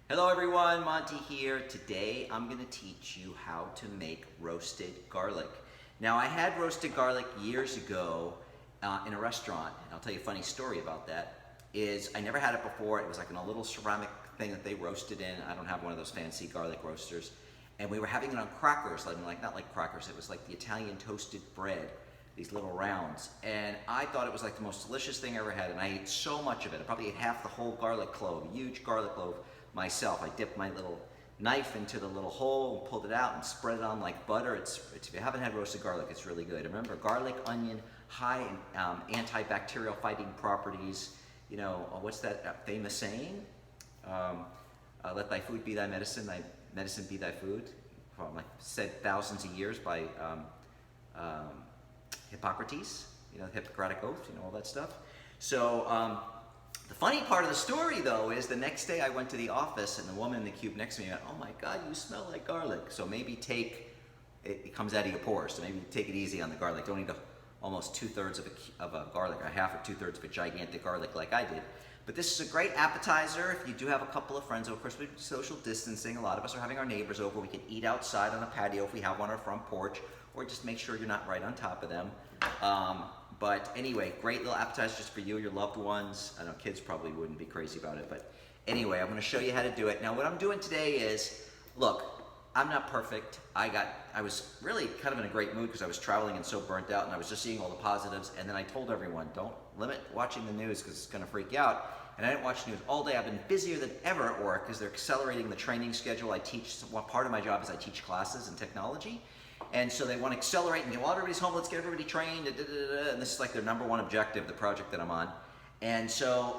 Hello everyone, Monty here. Today I'm going to teach you how to make roasted garlic. Now I had roasted garlic years ago in a restaurant, and I'll tell you a funny story about that. I never had it before. It was like in a little ceramic thing that they roasted in. I don't have one of those fancy garlic roasters. And we were having it on crackers, not like crackers, it was like the Italian toasted bread, these little rounds. And I thought it was like the most delicious thing I ever had, and I ate so much of it. I probably ate half the whole garlic clove, a huge garlic clove myself. I dipped my little knife into the little hole and pulled it out and spread it on like butter. If you haven't had roasted garlic, it's really good. Remember, garlic, onion, high in antibacterial fighting properties. You know, what's that famous saying? Let thy food be thy medicine, thy medicine be thy food. Like said thousands of years by Hippocrates, you know, the Hippocratic Oath, you know, all that stuff. So the funny part of the story, though, is the next day I went to the office and the woman in the cube next to me went, "Oh my God, you smell like garlic." So maybe it comes out of your pores, so maybe take it easy on the garlic. Don't eat almost 2/3 of a garlic, a half or 2/3 of a gigantic garlic like I did. But this is a great appetizer if you do have a couple of friends. Of course, with social distancing, a lot of us are having our neighbors over. We can eat outside on a patio if we have one on our front porch, or just make sure you're not right on top of them. But anyway, great little appetizer just for you, your loved ones. I know kids probably wouldn't be crazy about it, but anyway, I'm going to show you how to do it. Now, what I'm doing today is, look, I'm not perfect. I was really kind of in a great mood because I was traveling and so burnt out, and I was just seeing all the positives. And then I told everyone, don't limit watching the news because it's going to freak you out. And I didn't watch news all day. I've been busier than ever at work because they're accelerating the training schedule. Part of my job is I teach classes in technology. And so they want to accelerate and go, well, everybody's home, let's get everybody trained, and this is like their number one objective, the project that I'm on. And so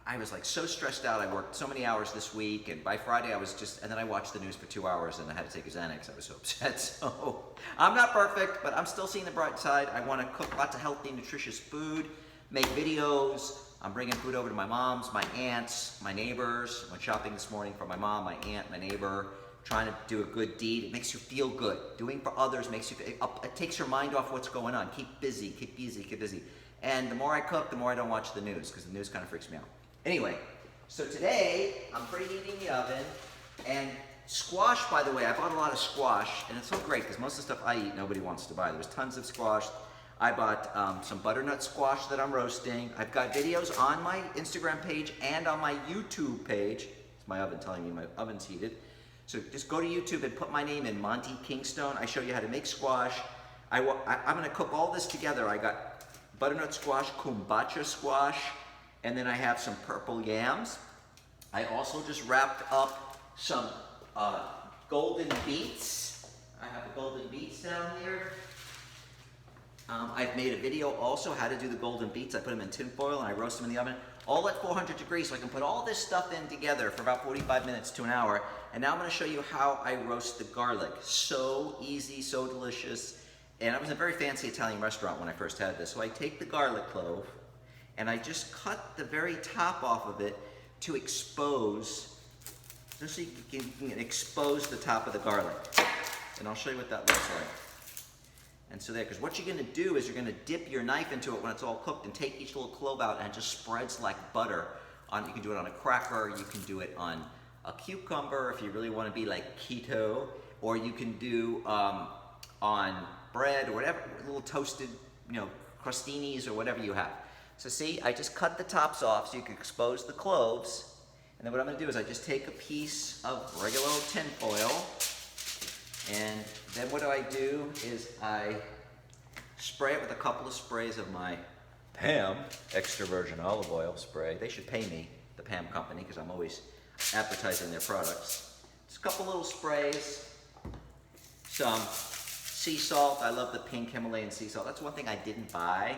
I was like so stressed out. I worked so many hours this week, and by Friday and then I watched the news for 2 hours and I had to take a Xanax. I was so upset. So I'm not perfect, but I'm still seeing the bright side. I want to cook lots of healthy, nutritious food, make videos. I'm bringing food over to my mom's, my aunts, my neighbors. I went shopping this morning for my mom, my aunt, my neighbor. Trying to do a good deed. It makes you feel good. Doing for others makes you, it takes your mind off what's going on. Keep busy, keep busy, keep busy. And the more I cook, the more I don't watch the news, because the news kind of freaks me out. Anyway, so today, I'm preheating the oven, and squash, by the way, I bought a lot of squash, and it's so great, because most of the stuff I eat, nobody wants to buy. There's tons of squash. I bought some butternut squash that I'm roasting. I've got videos on my Instagram page and on my YouTube page. It's my oven telling me my oven's heated. So just go to YouTube and put my name in, Monty Kingstone. I show you how to make squash. I'm gonna cook all this together. I got butternut squash, kombucha squash, and then I have some purple yams. I also just wrapped up some golden beets. I have the golden beets down here. I've made a video also how to do the golden beets. I put them in tin foil and I roast them in the oven, all at 400 degrees, so I can put all this stuff in together for about 45 minutes to an hour. And now I'm going to show you how I roast the garlic. So easy, so delicious. And I was in a very fancy Italian restaurant when I first had this. So I take the garlic clove and I just cut the very top off of it to expose, just so you can expose the top of the garlic. And I'll show you what that looks like. And so there, because what you're going to do is you're going to dip your knife into it when it's all cooked and take each little clove out, and it just spreads like butter. You can do it on a cracker, you can do it on a cucumber if you really want to be like keto, or you can do on bread or whatever, little toasted, crostinis or whatever you have. So see, I just cut the tops off so you can expose the cloves. And then what I'm going to do is I just take a piece of regular old tin foil. And then what I do is I spray it with a couple of sprays of my PAM extra virgin olive oil spray. They should pay me, the PAM company, because I'm always advertising their products. Just a couple little sprays. Some sea salt. I love the pink Himalayan sea salt. That's one thing I didn't buy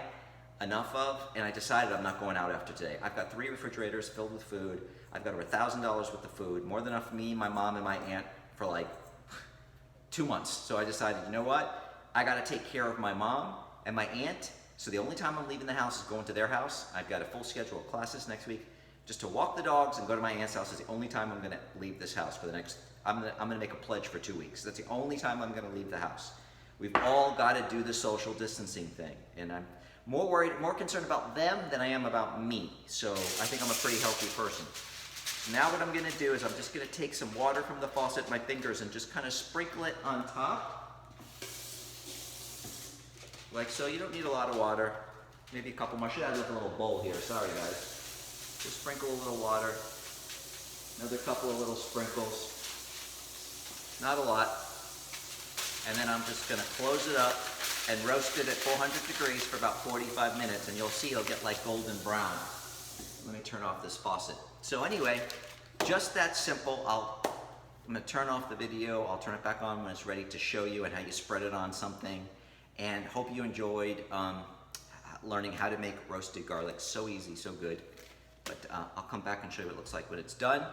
enough of, and I decided I'm not going out after today. I've got 3 refrigerators filled with food. I've got over $1,000 worth of food, more than enough for me, my mom, and my aunt for like 2 months. So I decided, you know what? I got to take care of my mom and my aunt. So the only time I'm leaving the house is going to their house. I've got a full schedule of classes next week. Just to walk the dogs and go to my aunt's house is the only time I'm going to leave this house for the next, I'm going to make a pledge for 2 weeks. That's the only time I'm going to leave the house. We've all got to do the social distancing thing. And I'm more concerned about them than I am about me. So I think I'm a pretty healthy person. Now what I'm gonna do is I'm just gonna take some water from the faucet in my fingers and just kind of sprinkle it on top. Like so. You don't need a lot of water. Maybe a couple more. I should have like a little bowl here. Sorry guys. Just sprinkle a little water. Another couple of little sprinkles. Not a lot. And then I'm just gonna close it up and roast it at 400 degrees for about 45 minutes, and you'll see it'll get like golden brown. Let me turn off this faucet. So anyway, just that simple. I'm gonna turn off the video. I'll turn it back on when it's ready to show you and how you spread it on something. And hope you enjoyed learning how to make roasted garlic. So easy, so good. But I'll come back and show you what it looks like when it's done.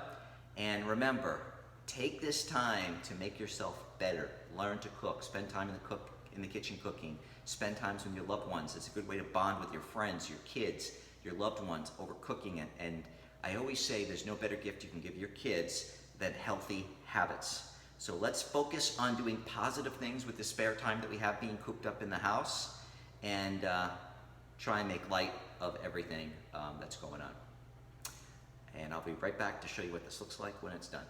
And remember, take this time to make yourself better. Learn to cook. Spend time in the kitchen cooking. Spend times with your loved ones. It's a good way to bond with your friends, your kids, your loved ones over cooking it. And I always say there's no better gift you can give your kids than healthy habits. So let's focus on doing positive things with the spare time that we have being cooped up in the house, and try and make light of everything that's going on. And I'll be right back to show you what this looks like when it's done.